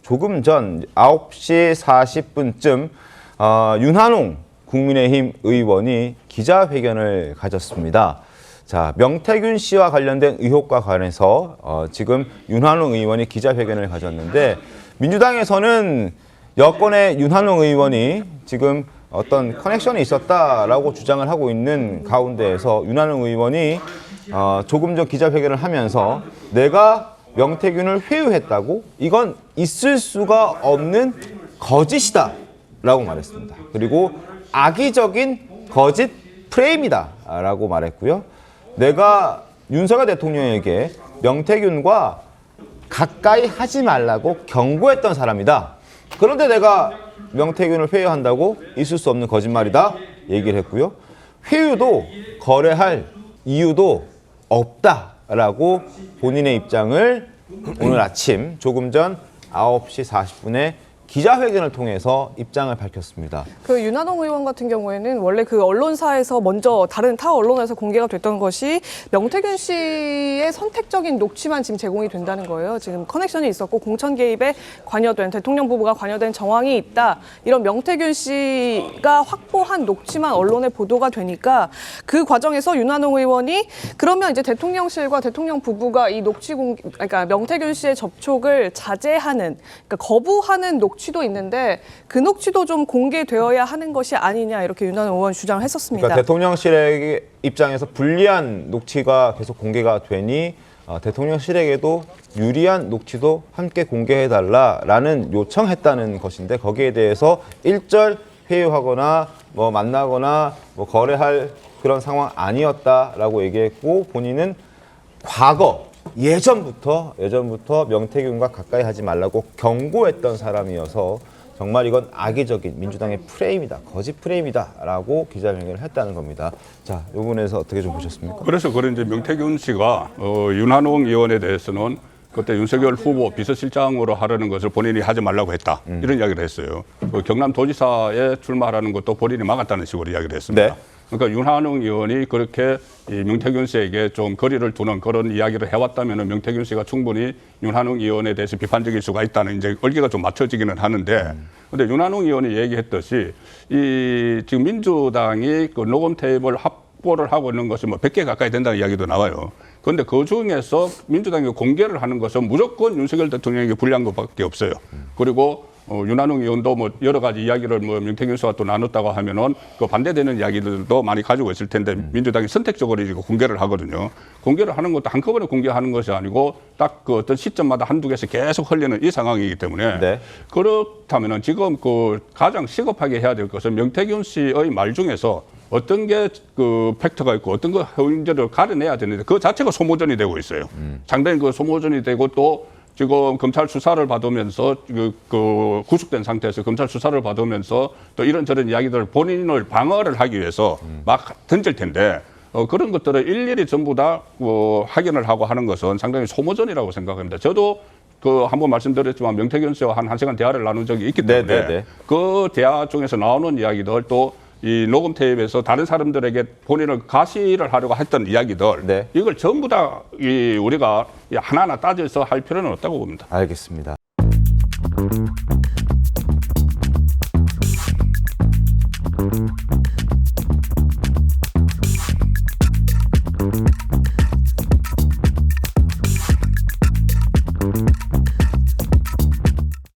조금 전 9시 40분쯤 윤한홍 국민의힘 의원이 기자회견을 가졌습니다. 자, 명태균 씨와 관련된 의혹과 관해서 지금 윤한홍 의원이 기자회견을 가졌는데, 민주당에서는 여권의 윤한홍 의원이 지금 어떤 커넥션이 있었다라고 주장을 하고 있는 가운데에서 윤한홍 의원이 조금 전 기자회견을 하면서 내가 명태균을 회유했다고? 이건 있을 수가 없는 거짓이다 라고 말했습니다. 그리고 악의적인 거짓 프레임이다 라고 말했고요. 내가 윤석열 대통령에게 명태균과 가까이 하지 말라고 경고했던 사람이다. 그런데 내가 명태균을 회유한다고? 있을 수 없는 거짓말이다 얘기를 했고요. 회유도 거래할 이유도 없다라고 본인의 입장을 오늘 아침 조금 전 9시 40분에 기자회견을 통해서 입장을 밝혔습니다. 그 윤한홍 의원 같은 경우에는 원래 그 언론사에서 먼저 다른 타 언론에서 공개가 됐던 것이 명태균 씨의 선택적인 녹취만 지금 제공이 된다는 거예요. 지금 커넥션이 있었고 공천 개입에 관여된, 대통령 부부가 관여된 정황이 있다. 이런 명태균 씨가 확보한 녹취만 언론에 보도가 되니까 그 과정에서 윤한홍 의원이 그러면 이제 대통령실과 대통령 부부가 이 녹취 그러니까 명태균 씨의 접촉을 자제하는, 그러니까 거부하는 녹취도 있는데 그 녹취도 좀 공개되어야 하는 것이 아니냐, 이렇게 윤한홍 의원 주장을 했었습니다. 그러니까 대통령실의 입장에서 불리한 녹취가 계속 공개가 되니 대통령실에게도 유리한 녹취도 함께 공개해달라라는 요청했다는 것인데, 거기에 대해서 일절 회유하거나 뭐 만나거나 뭐 거래할 그런 상황 아니었다라고 얘기했고, 본인은 과거 예전부터 명태균과 가까이 하지 말라고 경고했던 사람이어서 정말 이건 악의적인 민주당의 프레임이다, 거짓 프레임이다라고 기자회견을 했다는 겁니다. 자, 이 부분에서 어떻게 좀 보셨습니까? 그래서 이제 명태균 씨가 윤한홍 의원에 대해서는 그때 윤석열 후보 비서실장으로 하려는 것을 본인이 하지 말라고 했다, 이런 이야기를 했어요. 경남도지사에 출마하라는 것도 본인이 막았다는 식으로 이야기를 했습니다. 네. 그러니까 윤한홍 의원이 그렇게 이 명태균 씨에게 좀 거리를 두는 그런 이야기를 해왔다면 명태균 씨가 충분히 윤한홍 의원에 대해서 비판적일 수가 있다는 이제 얼기가 좀 맞춰지기는 하는데, 근데 윤한홍 의원이 얘기했듯이 이 지금 민주당이 그 녹음 테이프를 확보를 하고 있는 것이 뭐 100개 가까이 된다는 이야기도 나와요. 그런데 그 중에서 민주당이 공개를 하는 것은 무조건 윤석열 대통령에게 불리한 것밖에 없어요. 그리고 윤한홍 의원도 뭐 여러 가지 이야기를 뭐 명태균 씨와 또 나눴다고 하면은 그 반대되는 이야기들도 많이 가지고 있을 텐데, 민주당이 선택적으로 이거 공개를 하거든요. 공개를 하는 것도 한꺼번에 공개하는 것이 아니고 딱 그 어떤 시점마다 한두 개씩 계속 흘리는 이 상황이기 때문에, 네. 그렇다면은 지금 그 가장 시급하게 해야 될 것은 명태균 씨의 말 중에서 어떤 게 그 팩트가 있고 어떤 거 허위인지를 가려내야 되는데 그 자체가 소모전이 되고 있어요. 상당히 그 소모전이 되고, 또 지금 검찰 수사를 받으면서 그 구속된 상태에서 검찰 수사를 받으면서 또 이런저런 이야기들을 본인을 방어를 하기 위해서 막 던질 텐데, 그런 것들을 일일이 전부 다 확인을 하고 하는 것은 상당히 소모전이라고 생각합니다. 저도 그 한번 말씀드렸지만 명태균 씨와 한 1시간 대화를 나눈 적이 있기 때문에 그 대화 중에서 나오는 이야기들, 또 이 녹음 테이프에서 다른 사람들에게 본인을 가시를 하려고 했던 이야기들, 이걸 전부 다 우리가 하나하나 따져서 할 필요는 없다고 봅니다. 알겠습니다.